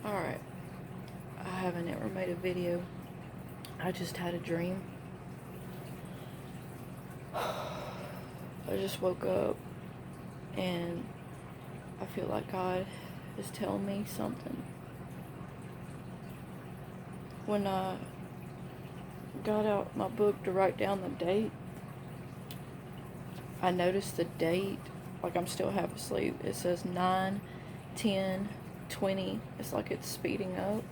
Alright, I haven't ever made a video. I just had a dream. I just woke up and I feel like God is telling me something. When I got out my book to write down the date, I noticed the date, like I'm still half asleep. It says 9/10/20. It's like it's speeding up.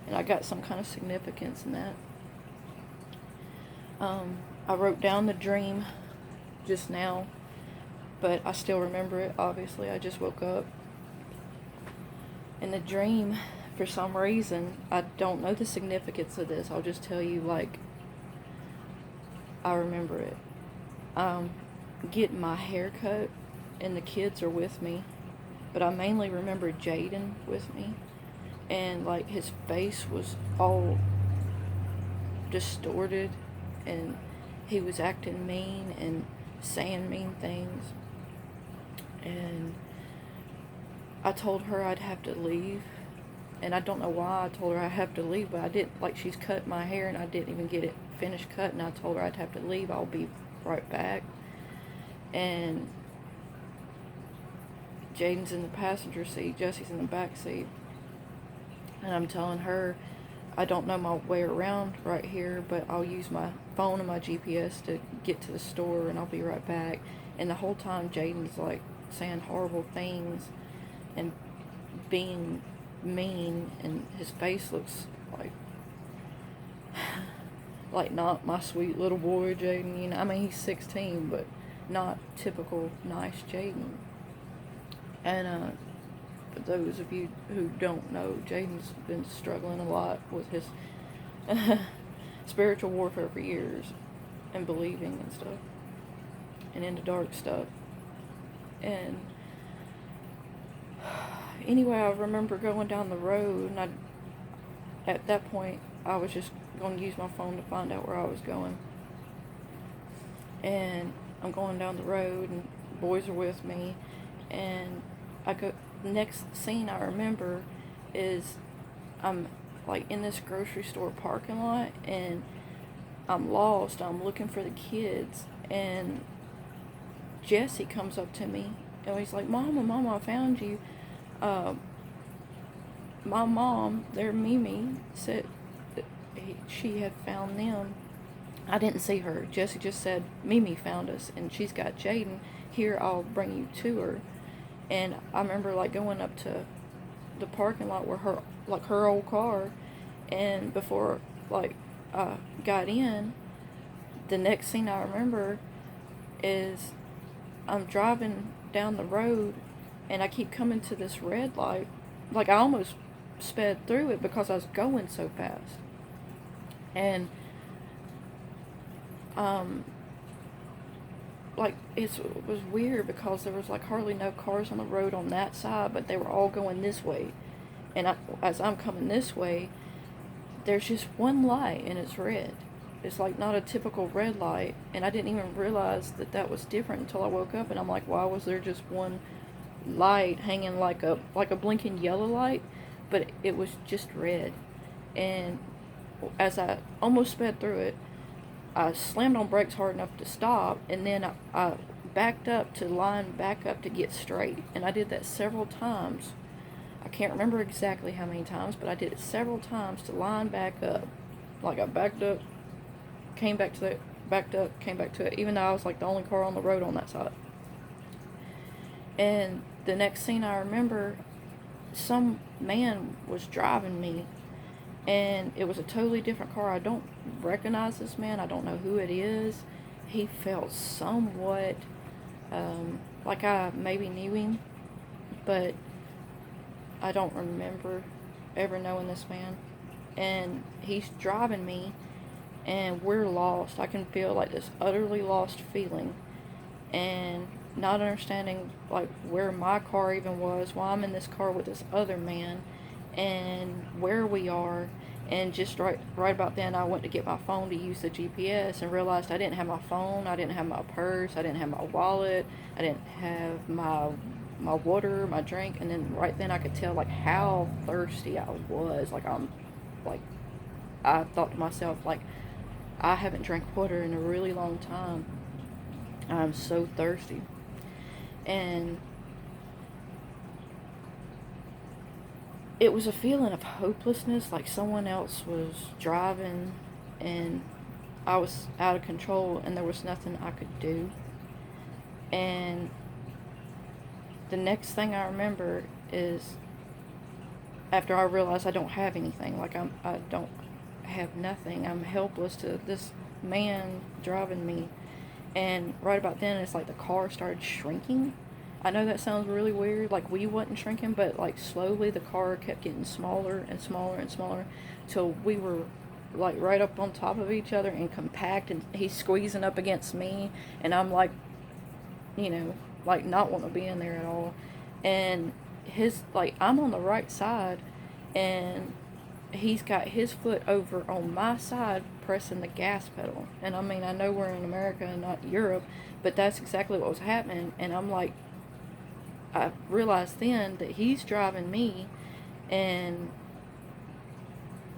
And I got some kind of significance in that. I wrote down the dream just now, but I still remember it, obviously. I just woke up. In the dream, for some reason, I don't know the significance of this. I'll just tell you, like, I remember it. Getting my hair cut, and the kids are with me, but I mainly remember Jaden with me, and like his face was all distorted, and he was acting mean and saying mean things, and I told her I'd have to leave, and I don't know why I told her I have to leave, but I didn't, like, she's cut my hair and I didn't even get it finished cut, and I told her I'd have to leave, I'll be right back. And Jaden's in the passenger seat, Jesse's in the back seat, and I'm telling her I don't know my way around right here, but I'll use my phone and my GPS to get to the store, and I'll be right back. And the whole time Jaden's like saying horrible things and being mean, and his face looks like not my sweet little boy Jaden, you know. I mean, he's 16, but not typical nice Jaden. And for those of you who don't know, Jaden's been struggling a lot with his spiritual warfare for years, and believing and stuff, and into dark stuff. And anyway, I remember going down the road, and at that point, I was just going to use my phone to find out where I was going. And I'm going down the road, and boys are with me, and I go. The next scene I remember is I'm like in this grocery store parking lot, and I'm lost. I'm looking for the kids, and Jesse comes up to me, and he's like, Mama, I found you. My mom, their Mimi, said that she had found them. I didn't see her. Jesse just said, Mimi found us, and she's got Jaden. Here, I'll bring you to her. And I remember like going up to the parking lot where her old car, and before like I got in, the next scene I remember is I'm driving down the road, and I keep coming to this red light. Like, I almost sped through it because I was going so fast. And like, it was weird because there was like hardly no cars on the road on that side, but they were all going this way. And as I'm coming this way, there's just one light, and it's red. It's like not a typical red light, and I didn't even realize that that was different until I woke up, and I'm like, why was there just one light hanging like a blinking yellow light? But it was just red. And as I almost sped through it, I slammed on brakes hard enough to stop, and then I backed up to line back up to get straight. And I did that several times. I can't remember exactly how many times, but I did it several times to line back up. Like, I backed up, came back to it, backed up, came back to it, even though I was like the only car on the road on that side. And the next scene I remember, some man was driving me, and it was a totally different car. I don't recognize this man. I don't know who it is. He felt somewhat like I maybe knew him, but I don't remember ever knowing this man. And he's driving me, and we're lost. I can feel like this utterly lost feeling, and not understanding like where my car even was, why I'm in this car with this other man, and where we are. And just right about then, I went to get my phone to use the GPS and realized I didn't have my phone, I didn't have my purse, I didn't have my wallet, I didn't have my my water, my drink, and then right then I could tell like how thirsty I was. Like I thought to myself, like, I haven't drank water in a really long time. I'm so thirsty. And it was a feeling of hopelessness, like someone else was driving and I was out of control and there was nothing I could do. And the next thing I remember is after I realized I don't have anything, like I don't have nothing. I'm helpless to this man driving me. And right about then, it's like the car started shrinking. I know that sounds really weird, like we wasn't shrinking, but like slowly the car kept getting smaller and smaller and smaller till we were like right up on top of each other and compact, and he's squeezing up against me and I'm like, like not wanting to be in there at all. And his, like, I'm on the right side and he's got his foot over on my side pressing the gas pedal. And I mean, I know we're in America and not Europe, but that's exactly what was happening. And I'm like, I realized then that he's driving me and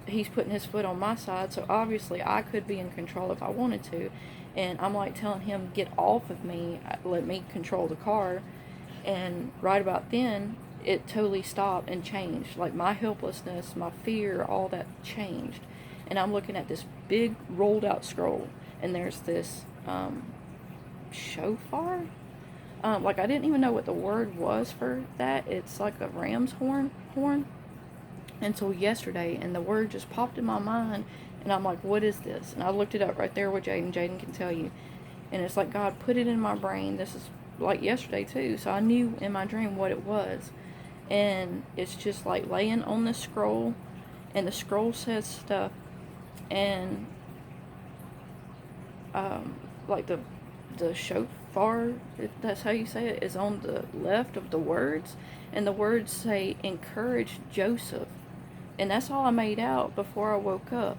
he's putting his foot on my side, so obviously I could be in control if I wanted to. And I'm like telling him, get off of me, let me control the car. And right about then, it totally stopped and changed. Like my helplessness, my fear, all that changed. And I'm looking at this big rolled out scroll, and there's this shofar. Like I didn't even know what the word was for that. It's like a ram's horn until yesterday, and the word just popped in my mind, and I'm like, what is this? And I looked it up right there with Jaden. Jaden can tell you. And it's like God put it in my brain. This is like yesterday too, so I knew in my dream what it was. And it's just like laying on the scroll, and the scroll says stuff, and like the shofar, if that's how you say it, is on the left of the words, and the words say encourage Joseph. And that's all I made out before I woke up.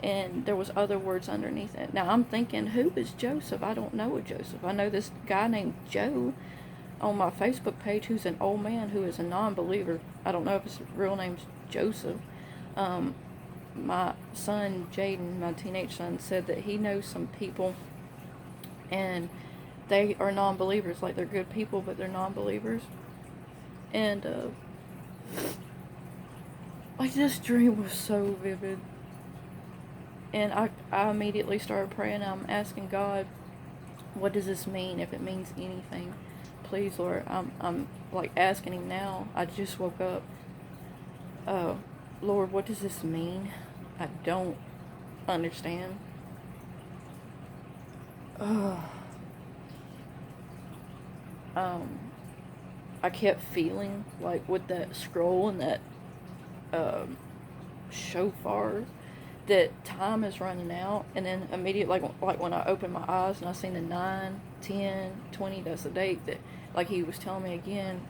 And there was other words underneath it. Now I'm thinking, who is Joseph? I don't know a Joseph. I know this guy named Joe on my Facebook page who's an old man who is a non-believer. I don't know if his real name's Joseph. My son Jaden, my teenage son, said that he knows some people and they are non-believers. Like they're good people, but they're non-believers. And like this dream was so vivid. And I immediately started praying. I'm asking God, what does this mean? If it means anything, please, Lord. I'm like asking him now. I just woke up. Lord, what does this mean? I don't understand. I kept feeling like with that scroll and that shofar that time is running out, and then immediately like when I opened my eyes and I seen the 9, 10, 20, that's the date, that like he was telling me again,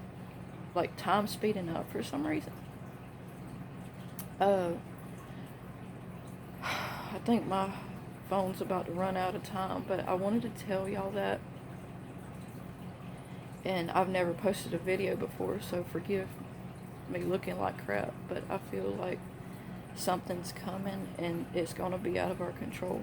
like time speeding up for some reason. I think my phone's about to run out of time, but I wanted to tell y'all that. And I've never posted a video before, so forgive me looking like crap, but I feel like something's coming and it's going to be out of our control.